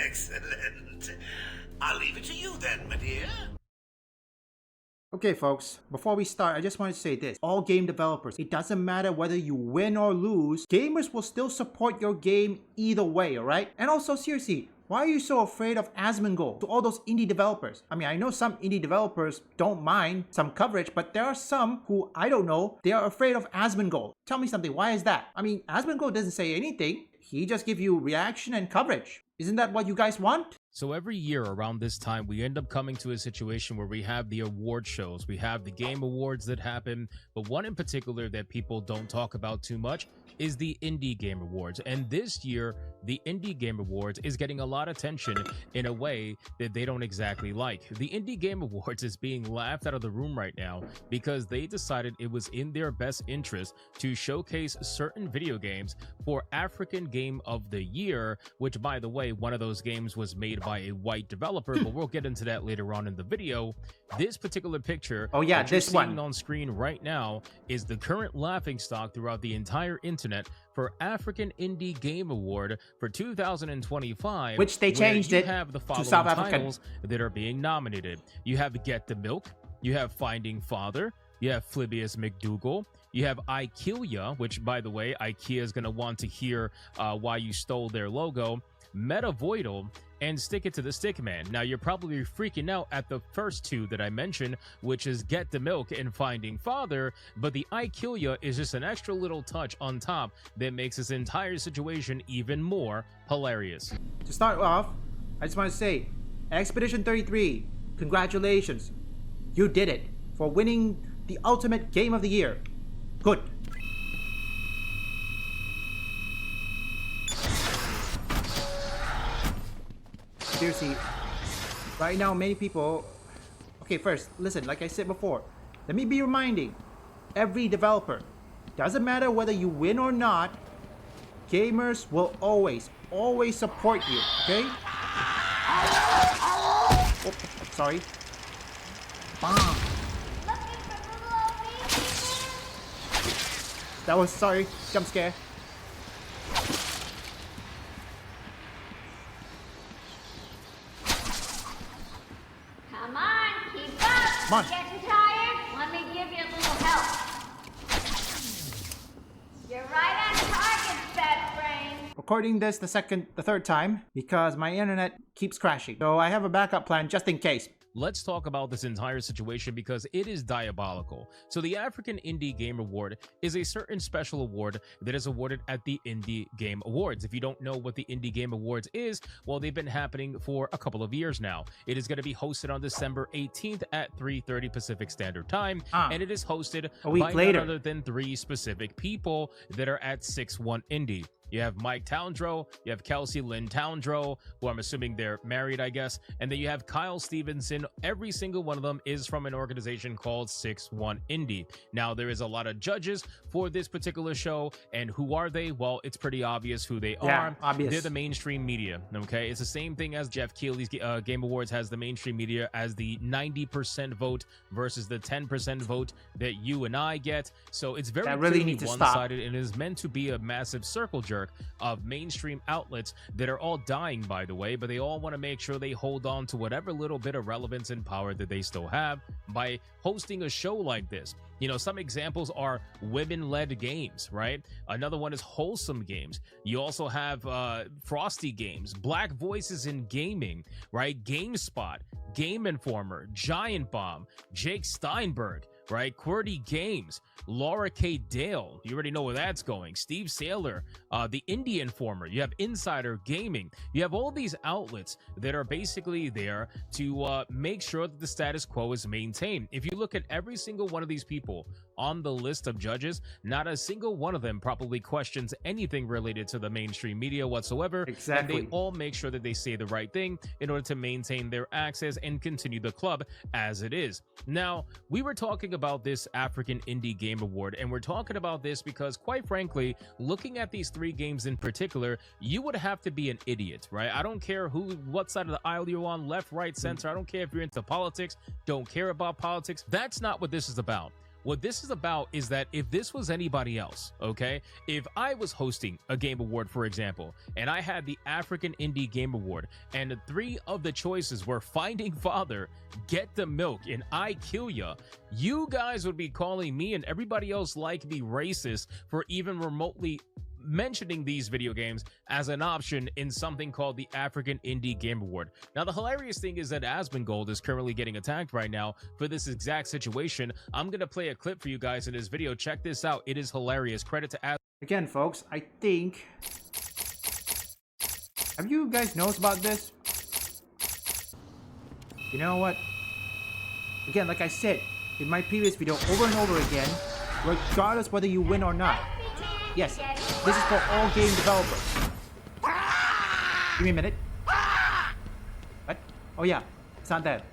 Excellent. I'll leave it to you then, my dear. Okay folks, before we start, I just want to say this. All game developers, it doesn't matter whether you win or lose, gamers will still support your game either way, alright? And also seriously, why are you so afraid of Asmongold to all those indie developers? I mean, I know some indie developers don't mind some coverage, but there are some who, I don't know, they are afraid of Asmongold. Tell me something, why is that? I mean, Asmongold doesn't say anything. He just gives you reaction and coverage. Isn't that what you guys want? So every year around this time, we end up coming to a situation where we have the award shows. We have the game awards that happen, but one in particular that people don't talk about too much is the Indie Game Awards. And this year, the Indie Game Awards is getting a lot of attention in a way that they don't exactly like. The Indie Game Awards is being laughed out of the room right now because they decided it was in their best interest to showcase certain video games for African Game of the Year, which, by the way, one of those games was made by a white developer, but we'll get into that later on in the video. This particular picture, oh yeah, this one on screen right now, is the current laughingstock throughout the entire internet for African Indie Game Award for 2025, which they changed it have the to South African titles that are being nominated. You have Get the Milk, you have Finding Father, you have Flibius McDougal, you have IKEA, which, by the way, IKEA is going to want to hear why you stole their logo, Metavoidal, and Stick It to the Stickman. Now, you're probably freaking out at the first two that I mentioned, which is Get the Milk and Finding Father, but the IKEA is just an extra little touch on top that makes this entire situation even more hilarious. To start off, I just want to say, Expedition 33, congratulations. You did it for winning the ultimate game of the year. Good. Seriously, right now many people... Okay, first, listen, like I said before, let me be reminding every developer, doesn't matter whether you win or not, gamers will always support you, okay? Oh, sorry. Bam. That was, sorry, jump scare. Come on, keep up. Come on. Getting tired? Let me give you a little help. You're right on target, fat brain. Recording this the third time because my internet keeps crashing. So I have a backup plan just in case. Let's talk about this entire situation because it is diabolical. So the African Indie Game Award is a certain special award that is awarded at the Indie Game Awards. If you don't know what the Indie Game Awards is, well, they've been happening for a couple of years now. It is going to be hosted on December 18th at 3:30 Pacific Standard Time, and it is hosted a week by later. none other than three specific people that are at 6-1 Indie. You have Mike Towndrow, you have Kelsey Lynn Towndrow, who I'm assuming they're married, I guess, and then you have Kyle Stevenson. Every single one of them is from an organization called 6-1 Indie. Now, there is a lot of judges for this particular show, and who are they? Well, it's pretty obvious who they are. Obvious. They're the mainstream media, okay? It's the same thing as Jeff Keighley's Game Awards has the mainstream media as the 90% vote versus the 10% vote that you and I get. So it's very really one-sided, and it is meant to be a massive circle jerk of mainstream outlets that are all dying, by the way, but they all want to make sure they hold on to whatever little bit of relevance and power that they still have by hosting a show like this. You know, some examples are women-led games, right? Another one is wholesome games. You also have Frosty Games, Black Voices in Gaming, right? GameSpot, Game Informer, Giant Bomb, Jake Steinberg, right? QWERTY Games, Laura K. Dale, you already know where that's going. Steve Saylor, the Indie Informer, you have Insider Gaming. You have all these outlets that are basically there to make sure that the status quo is maintained. If you look at every single one of these people on the list of judges, not a single one of them probably questions anything related to the mainstream media whatsoever. Exactly. And they all make sure that they say the right thing in order to maintain their access and continue the club as it is. Now, we were talking about this African Indie Game Award, and we're talking about this because, quite frankly, looking at these three games in particular, you would have to be an idiot, right? I don't care what side of the aisle you're on, left, right, center. I don't care if you're into politics, don't care about politics. That's not what this is about. What this is about is that if this was anybody else, okay, if I was hosting a game award, for example, and I had the African Indie Game Award, and 3 of the choices were Finding Father, Get the Milk, and I Kill Ya, you guys would be calling me and everybody else like me racist for even remotely mentioning these video games as an option in something called the African Indie Game Award. Now, the hilarious thing is that Asmongold is currently getting attacked right now for this exact situation. I'm gonna play a clip for you guys in this video. Check this out. It is hilarious. Credit to Asmongold. Again, folks, I think... Have you guys noticed about this? You know what? Again, like I said in my previous video over and over again, regardless whether you win or not. Yes, this is for all game developers. Give me a minute. What? Oh yeah, it's not that.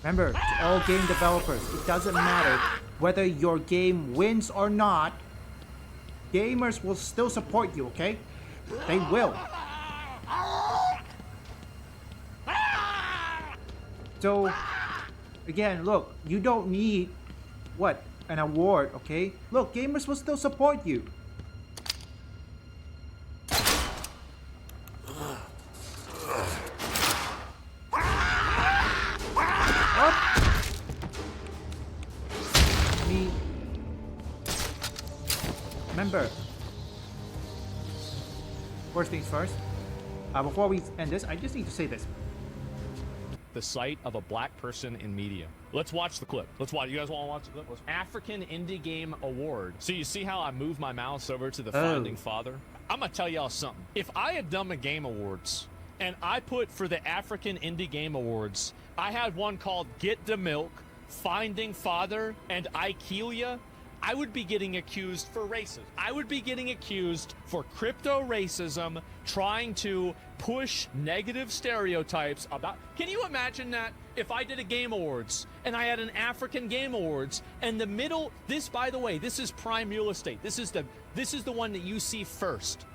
Remember, to all game developers, it doesn't matter whether your game wins or not. Gamers will still support you, okay? They will. So, again, look, you don't need, what, an award, okay? Look, gamers will still support you. Remember, first things first, before we end this, I just need to say this. The sight of a black person in media. Let's watch the clip. Let's watch. You guys want to watch the clip? African Indie Game Award. So you see how I move my mouse over to the Finding Father? I'm going to tell y'all something. If I had done the Game Awards and I put for the African Indie Game Awards, I had one called Get the Milk, Finding Father, and I Kill Ya, I would be getting accused for racism. I would be getting accused for crypto racism, trying to push negative stereotypes about... Can you imagine that? If I did a Game Awards and I had an African Game Awards and the middle... This, by the way, this is prime real estate. This is the one that you see first.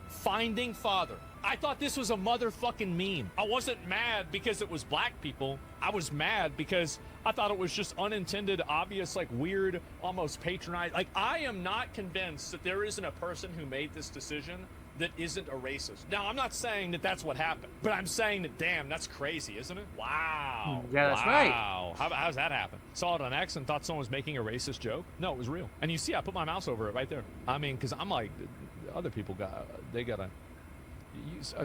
Finding Father. I thought this was a motherfucking meme. I wasn't mad because it was black people. I was mad because I thought it was just unintended, obvious, like weird, almost patronizing. Like, I am not convinced that there isn't a person who made this decision that isn't a racist. Now, I'm not saying that that's what happened, but I'm saying that, damn, that's crazy, isn't it? Wow. Yeah, that's right. Wow. How's that happen? Saw it on X and thought someone was making a racist joke? No, it was real. And you see, I put my mouse over it right there. I mean, because I'm like, other people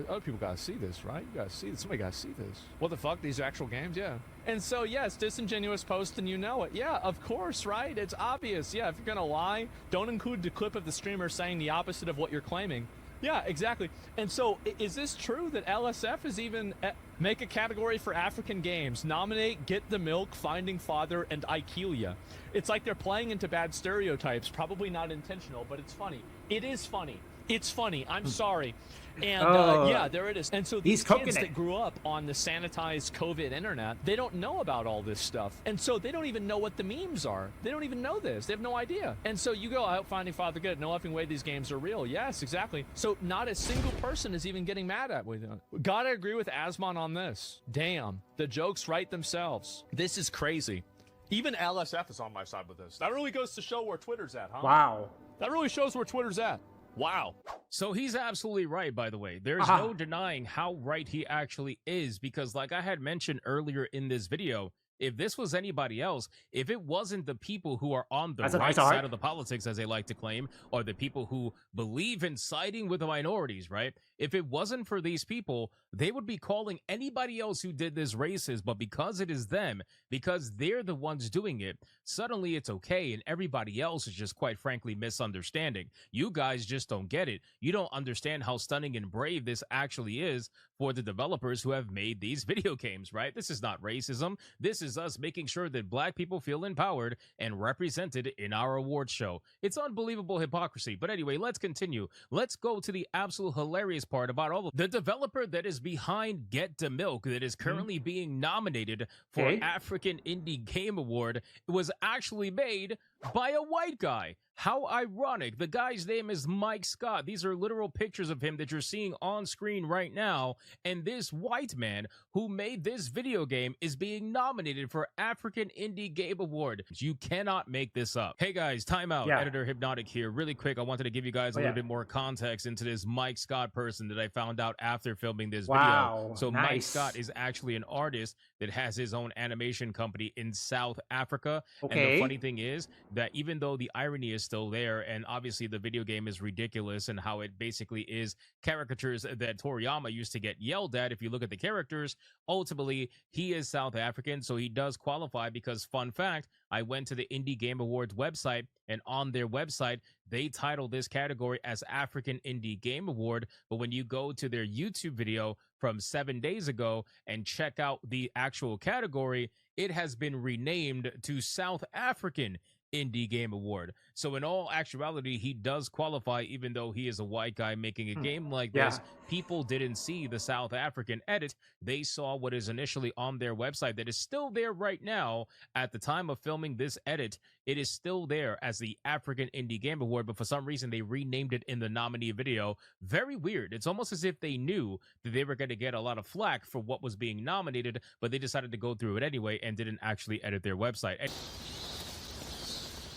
other people gotta see this, right? You gotta see this. Somebody gotta see this. What the fuck? These are actual games? Yeah. And so, yes, disingenuous post and you know it. Yeah, of course, right? It's obvious. Yeah, if you're gonna lie, don't include the clip of the streamer saying the opposite of what you're claiming. Yeah, exactly. And so, is this true that LSF is even make a category for African games? Nominate Get the Milk, Finding Father, and I Kill Ya. It's like they're playing into bad stereotypes. Probably not intentional, but it's funny. It is funny. It's funny. I'm sorry. And yeah, there it is. And so these kids that grew up on the sanitized COVID internet, they don't know about all this stuff. And so they don't even know what the memes are. They don't even know this. They have no idea. And so you go, I hope Finding Father good. No effing way these games are real. Yes, exactly. So not a single person is even getting mad at me. Gotta agree with Asmon on this. Damn. The jokes write themselves. This is crazy. Even LSF is on my side with this. That really goes to show where Twitter's at, huh? Wow. That really shows where Twitter's at. Wow. So he's absolutely right, by the way. There's no denying how right he actually is, because like I had mentioned earlier in this video, if this was anybody else, if it wasn't the people who are on the right side of the politics, as they like to claim, or the people who believe in siding with the minorities, right? If it wasn't for these people, they would be calling anybody else who did this racist, but because it is them, because they're the ones doing it, suddenly it's okay, and everybody else is just quite frankly misunderstanding. You guys just don't get it. You don't understand how stunning and brave this actually is for the developers who have made these video games, right? This is not racism. This is us making sure that black people feel empowered and represented in our awards show. It's unbelievable hypocrisy. But anyway, let's continue. Let's go to the absolute hilarious part about all of the developer that is behind Get the Milk that is currently being nominated for Okay. African Indie Game Award was actually made by a white guy. How ironic. The guy's name is Mike Scott. These are literal pictures of him that you're seeing on screen right now. And this white man who made this video game is being nominated for African Indie Game Award. You cannot make this up. Hey guys, time out. Yeah. Editor Hypnotic here. Really quick, I wanted to give you guys a little bit more context into this Mike Scott person that I found out after filming this Wow, video. So nice. Mike Scott is actually an artist that has his own animation company in South Africa. And the Okay. funny thing is that even though the irony is still there, and obviously the video game is ridiculous and how it basically is caricatures that Toriyama used to get yelled at, if you look at the characters, ultimately he is South African, so he does qualify because, fun fact, I went to the Indie Game Awards website, and on their website, they title this category as African Indie Game Award. But when you go to their YouTube video from 7 days ago and check out the actual category, it has been renamed to South African Indie Game Award. So in all actuality, he does qualify, even though he is a white guy making a game like this. People didn't see the South African edit. They saw what is initially on their website that is still there right now. At the time of filming this edit, it is still there as the African Indie Game Award, but for some reason they renamed it in the nominee video. Very weird. It's almost as if they knew that they were going to get a lot of flack for what was being nominated, but they decided to go through it anyway and didn't actually edit their website.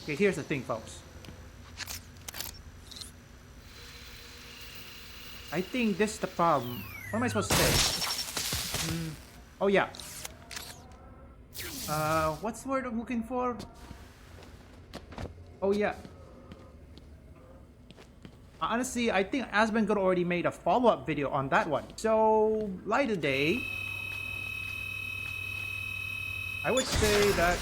Okay, here's the thing, folks. I think this is the problem. What am I supposed to say? Oh, yeah. What's the word I'm looking for? Oh, yeah. Honestly, I think Asmongold already made a follow-up video on that one. So, light of day, I would say that...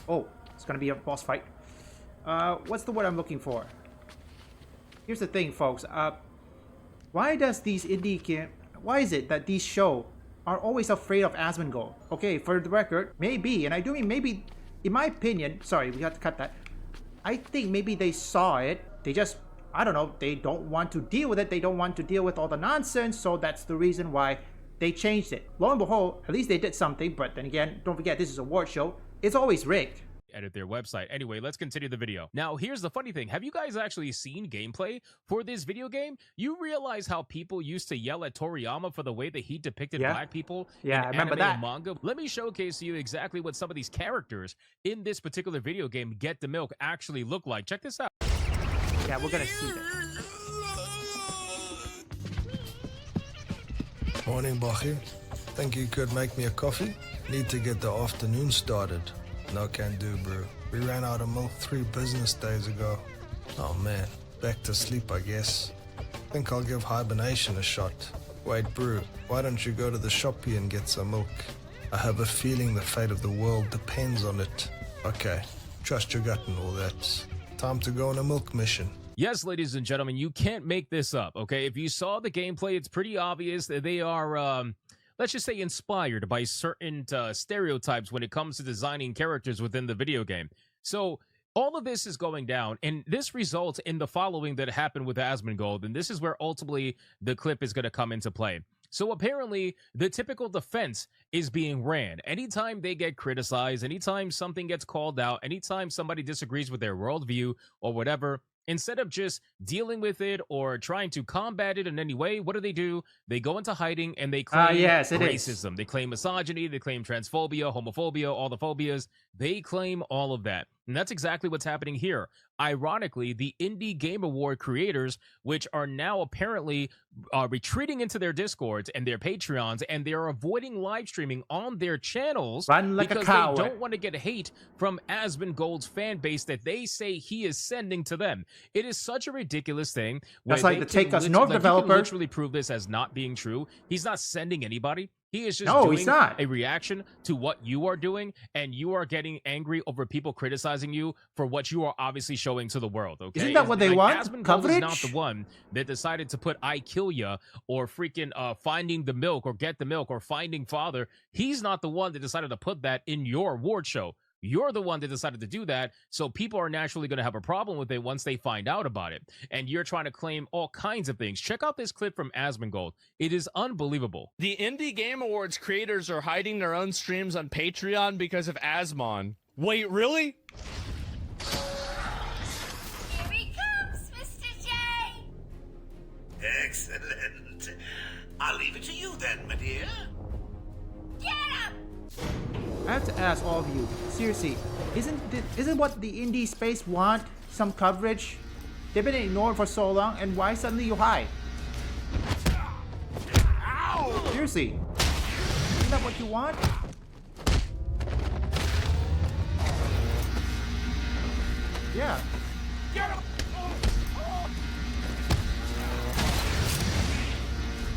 Oh, it's gonna be a boss fight. What's the word I'm looking for? Here's the thing, folks. Why does these indie game... Why is it that these shows are always afraid of Asmongold? Okay, for the record, maybe, and I do mean maybe, in my opinion, sorry, we have to cut that. I think maybe they saw it. They just, I don't know, they don't want to deal with it. They don't want to deal with all the nonsense. So that's the reason why they changed it. Lo and behold, at least they did something. But then again, don't forget, this is a award show. It's always rigged. Edit their website. Anyway, let's continue the video. Now, here's the funny thing. Have you guys actually seen gameplay for this video game? You realize how people used to yell at Toriyama for the way that he depicted black people in I remember anime that. and manga? Let me showcase to you exactly what some of these characters in this particular video game, Get the Milk, actually look like. Check this out. Yeah, we're gonna see that. Morning, Bachy. Think you could make me a coffee? Need to get the afternoon started. No can do, bro. We ran out of milk 3 business days ago. Oh man, back to sleep, I guess. Think I'll give hibernation a shot. Wait, bro, why don't you go to the shop here and get some milk? I have a feeling the fate of the world depends on it. Okay, trust your gut and all that. Time to go on a milk mission. Yes, ladies and gentlemen, you can't make this up, okay? If you saw the gameplay, it's pretty obvious that they are, let's just say, inspired by certain stereotypes when it comes to designing characters within the video game. So all of this is going down, and this results in the following that happened with Asmongold, and this is where ultimately the clip is going to come into play. So apparently, the typical defense is being ran. Anytime they get criticized, anytime something gets called out, anytime somebody disagrees with their worldview or whatever, instead of just dealing with it or trying to combat it in any way, what do? They go into hiding and they claim racism. They claim misogyny. They claim transphobia, homophobia, all the phobias. They claim all of that. And that's exactly what's happening here. Ironically, the Indie Game Award creators, which are now apparently retreating into their Discords and their Patreons, and they're avoiding live streaming on their channels because they don't want to get hate from Asmongold's fan base that they say he is sending to them. It is such a ridiculous thing. That's like the Take Us North developer. You can literally prove this as not being true. He's not sending anybody. He is just doing a reaction to what you are doing, and you are getting angry over people criticizing you for what you are obviously showing to the world, okay? Isn't that what they want? Asmongold is not the one that decided to put I Kill Ya or freaking Finding the Milk or Get the Milk or Finding Father. He's not the one that decided to put that in your award show. You're the one that decided to do that, so people are naturally going to have a problem with it once they find out about it. And you're trying to claim all kinds of things. Check out this clip from Asmongold. It is unbelievable. The Indie Game Awards creators are hiding their own streams on Patreon because of Asmon. Wait, really? Here he comes, Mr. J. Excellent. I'll leave it to you then, my dear. Get him! I have to ask all of you, seriously, isn't what the indie space want some coverage? They've been ignored for so long, and why suddenly you hide? Ow! Seriously, isn't that what you want? Yeah.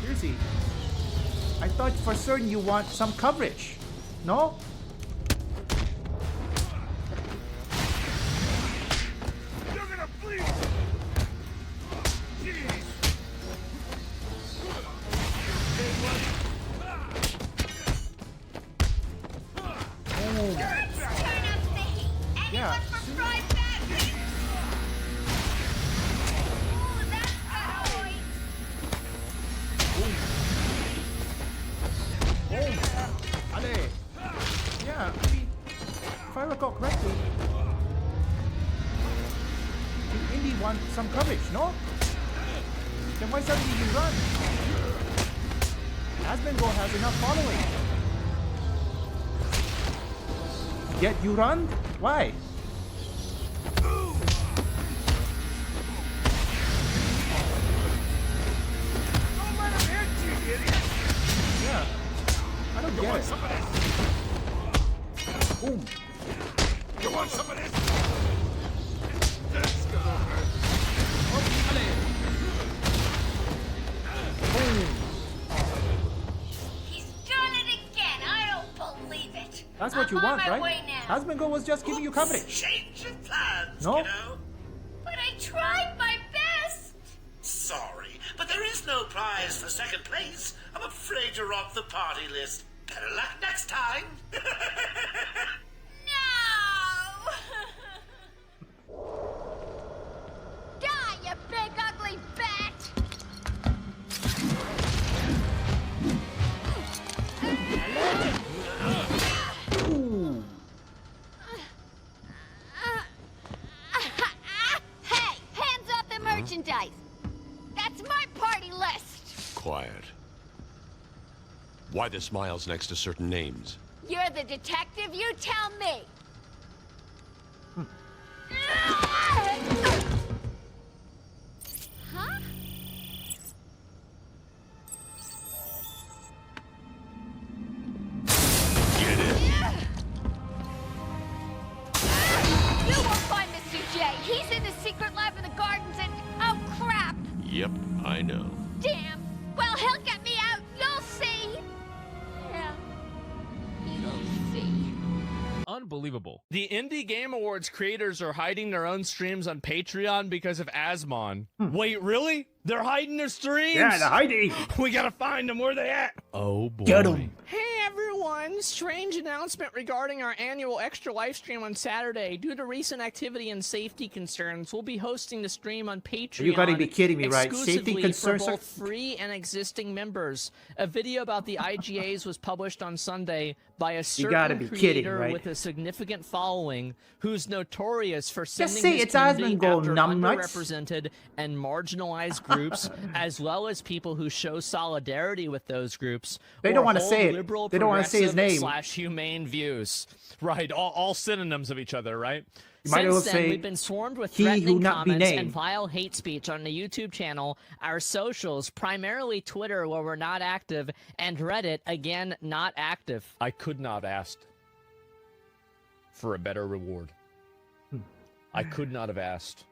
Seriously, I thought for certain you want some coverage. No? You're gonna bleed! Jeez! Let's turn up the heat. Anyone Yeah. for fried batteries? Ooh, that's good. Ale. Yeah, I mean, if I recall correctly, the indie want some coverage, no? Then why suddenly you run? Asmongold has enough following. Yet you run? Why? Don't let him hit you, idiot! Yeah. I don't get it. Some of this? Boom. You want some of this? That's gonna hurt. He's done it again. I don't believe it. That's what I'm you on want, my right? way now. Asmongold was just giving you coverage. Change of plans, No? kiddo. But I tried my best. Sorry, but there is no prize for second place. I'm afraid you're off the party list. Better luck next time. No! Die, you big ugly bat! Ooh. Hey, hands off the merchandise. That's my party list. Quiet. Why the smiles next to certain names? You're the detective, you tell me. Huh? Get it? You won't find Mr. J. He's in the secret lab in the gardens and... Oh, crap! Yep, I know. Damn! Well, he'll get me out. You'll see. Yeah. You'll see. Unbelievable. The Indie Game Awards creators are hiding their own streams on Patreon because of Asmon. Wait, really? They're hiding their streams? Yeah, the hiding. We gotta find them. Where they at? Oh boy. Get 'em. Hey everyone! Strange announcement regarding our annual extra live stream on Saturday. Due to recent activity and safety concerns, we'll be hosting the stream on Patreon. You gotta be kidding me, right? Safety exclusively concerns for are- both free and existing members. A video about the IGAs was published on Sunday by a certain gotta be kidding, creator right? with a significant following who's notorious for sending say his it's community Asmongold, after numbnuts. underrepresented and marginalized groups, as well as people who show solidarity with those groups. They or don't wanna hold say it. liberal, They don't wanna say his progressive name. / humane views. Right, all synonyms of each other, right? You might as well Since then, say, we've been swarmed with "He who threatening not be comments and named." vile hate speech on the YouTube channel, our socials, primarily Twitter, where we're not active, and Reddit, again, not active. I could not have asked for a better reward. I could not have asked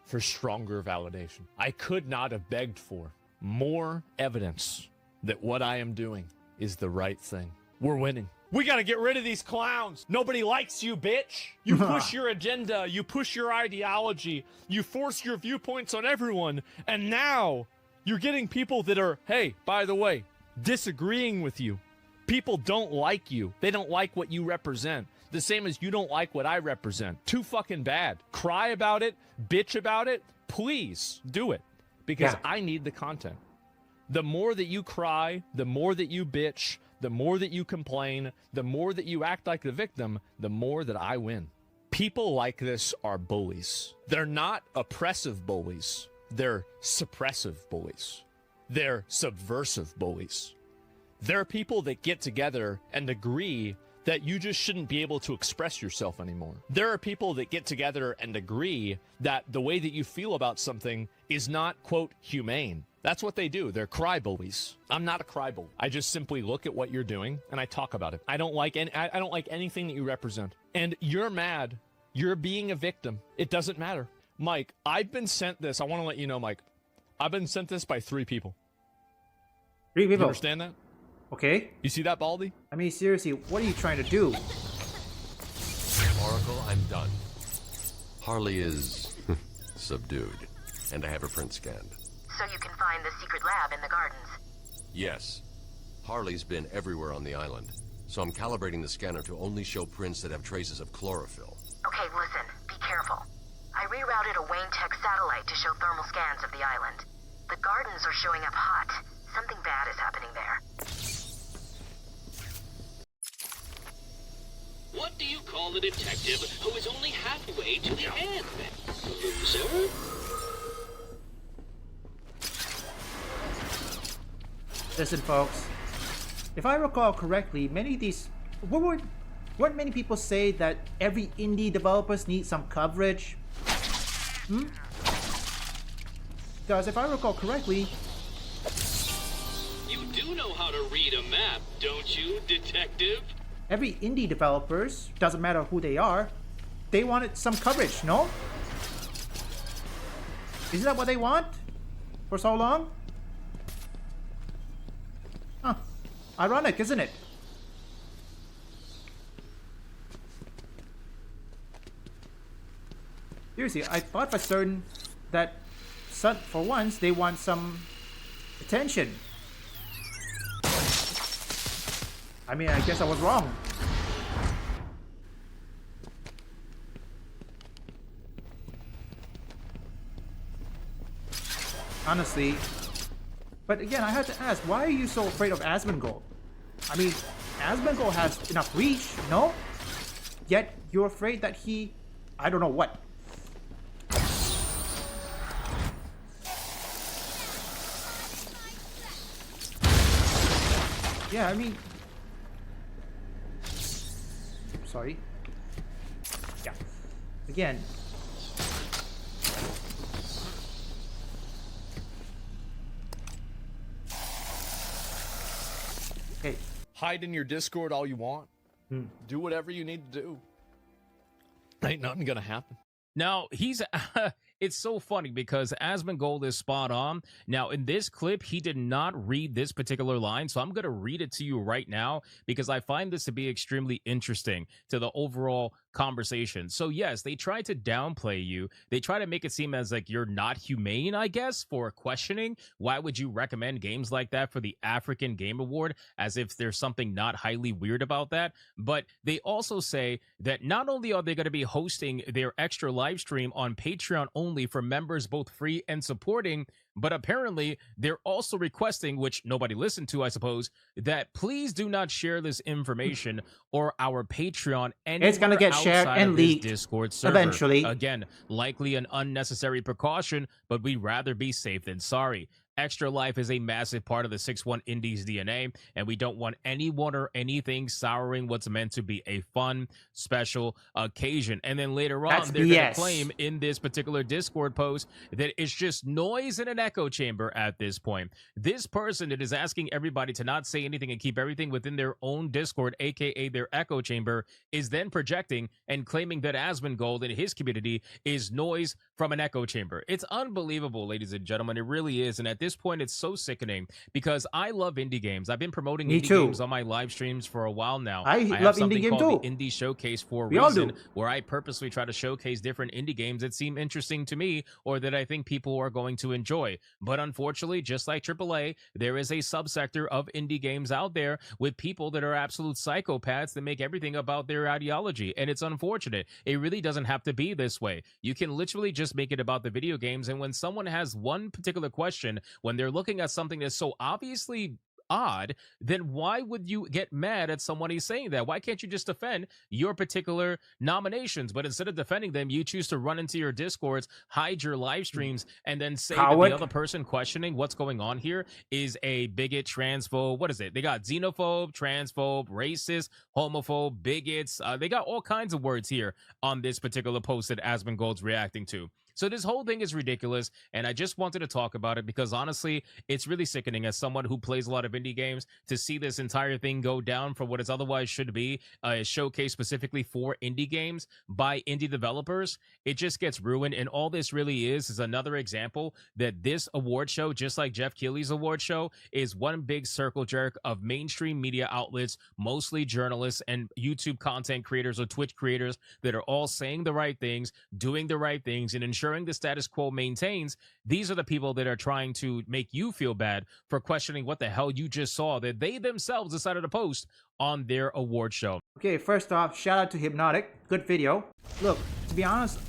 for stronger validation. I could not have begged for more evidence that what I am doing is the right thing. We're winning. We gotta get rid of these clowns. Nobody likes you, bitch. You push your agenda, you push your ideology, you force your viewpoints on everyone, and now you're getting people that are, hey, by the way, disagreeing with you. People don't like you. They don't like what you represent. The same as you don't like what I represent. Too fucking bad. Cry about it, bitch about it, please do it. Because I need the content. The more that you cry, the more that you bitch, the more that you complain, the more that you act like the victim, the more that I win. People like this are bullies. They're not oppressive bullies. They're suppressive bullies. They're subversive bullies. They're people that get together and agree that you just shouldn't be able to express yourself anymore. There are people that get together and agree that the way that you feel about something is not, quote, humane. That's what they do. They're cry bullies. I'm not a cry bully. I just simply look at what you're doing and I talk about it. I don't like anything that you represent. And you're mad. You're being a victim. It doesn't matter. Mike, I've been sent this. I want to let you know, Mike. I've been sent this by 3 people. 3 people? You understand that? Okay. You see that, Baldy? I mean, seriously, what are you trying to do? Oracle, I'm done. Harley is subdued, and I have her print scanned. So you can find the secret lab in the gardens? Yes. Harley's been everywhere on the island, so I'm calibrating the scanner to only show prints that have traces of chlorophyll. Okay, listen, be careful. I rerouted a Wayne Tech satellite to show thermal scans of the island. The gardens are showing up hot. Something bad is happening there. What do you call a detective who is only halfway to the end? Loser? Listen, folks. If I recall correctly, many of these... Weren't many people say that every indie developers need some coverage? Because if I recall correctly... You do know how to read a map, don't you, detective? Every indie developers, doesn't matter who they are, they wanted some coverage, no? Isn't that what they want? For so long? Huh. Ironic, isn't it? Seriously, I thought for certain that for once they want some attention. I mean, I guess I was wrong. Honestly. But again, I have to ask, why are you so afraid of Asmongold? I mean, Asmongold has enough reach, no? Yet, you're afraid that he... I don't know what. Yeah, I mean... Sorry. Yeah. Again. Okay. Hide in your Discord all you want. Do whatever you need to do. Ain't nothing gonna happen. Now, it's so funny because Asmongold is spot on. Now, in this clip, he did not read this particular line, so I'm going to read it to you right now because I find this to be extremely interesting to the overall conversation. So, yes, they try to downplay you. They try to make it seem as like you're not humane, I guess, for questioning. Why would you recommend games like that for the African Game Award, as if there's something not highly weird about that? But they also say that not only are they going to be hosting their extra live stream on Patreon only for members, both free and supporting, but apparently they're also requesting, which nobody listened to, I suppose, that please do not share this information or our Patreon anywhere. It's gonna get shared and leaked Discord server. eventually. Again, likely an unnecessary precaution, but we'd rather be safe than sorry. Extra Life is a massive part of the 6-1 Indies DNA, and we don't want anyone or anything souring what's meant to be a fun, special occasion. And then later on, they're going to claim in this particular Discord post that it's just noise in an echo chamber at this point. This person that is asking everybody to not say anything and keep everything within their own Discord, aka their echo chamber, is then projecting and claiming that Asmongold in his community is noise from an echo chamber. It's unbelievable, ladies and gentlemen. It really is. And at this point, it's so sickening because I love indie games. I've been promoting Me indie too. games on my live streams for a while now. I have love something indie game called too. the Indie Showcase for a We all reason, do. where I purposely try to showcase different indie games that seem interesting to me or that I think people are going to enjoy. But unfortunately, just like AAA, there is a subsector of indie games out there with people that are absolute psychopaths that make everything about their ideology. And it's unfortunate. It really doesn't have to be this way. You can literally just make it about the video games. And when someone has one particular question, when they're looking at something that's so obviously odd, then why would you get mad at someone who's saying that? Why can't you just defend your particular nominations? But instead of defending them, you choose to run into your discords, hide your live streams, and then say that the other person questioning what's going on here is a bigot, transphobe. What is it? They got xenophobe, transphobe, racist, homophobe, bigots. They got all kinds of words here on this particular post that Asmongold's reacting to. So this whole thing is ridiculous, and I just wanted to talk about it because honestly, it's really sickening as someone who plays a lot of indie games to see this entire thing go down for what it otherwise should be, a showcase specifically for indie games by indie developers. It just gets ruined, and all this really is another example that this award show, just like Jeff Keighley's award show, is one big circle jerk of mainstream media outlets, mostly journalists and YouTube content creators or Twitch creators that are all saying the right things, doing the right things, and ensuring the status quo maintains. These are the people that are trying to make you feel bad for questioning what the hell you just saw that they themselves decided to post on their award show. Okay, first off, shout out to Hypnotic. Good video. Look, to be honest,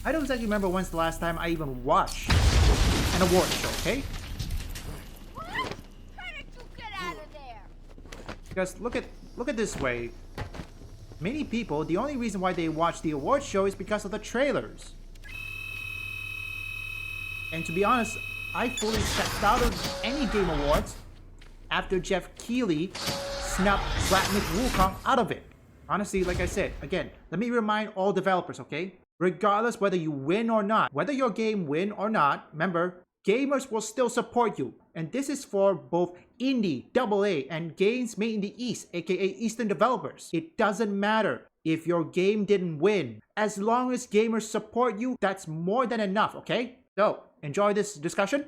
I don't exactly remember when's the last time I even watched an award show, okay? How did you get out of there? Because look at this way. Many people, the only reason why they watch the award show is because of the trailers. And to be honest, I fully stepped out of any game awards after Jeff Keighley snubbed Ratnik Wukong out of it. Honestly, like I said, again, let me remind all developers, okay? Regardless whether you win or not, whether your game win or not, remember, gamers will still support you. And this is for both indie, AA, and games made in the East, aka Eastern developers. It doesn't matter if your game didn't win. As long as gamers support you, that's more than enough, okay? So, enjoy this discussion.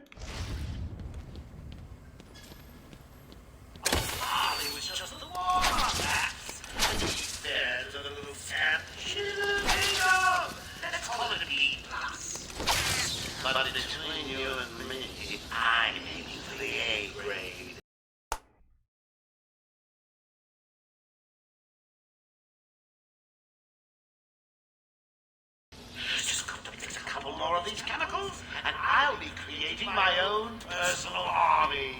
Harley was just the warm-ups. And he said to the little sand, let's call it a B+. But between you and me, I'm aiming for the A grade. Just got to mix a couple more of these chemicals, and I'll be creating my own personal army.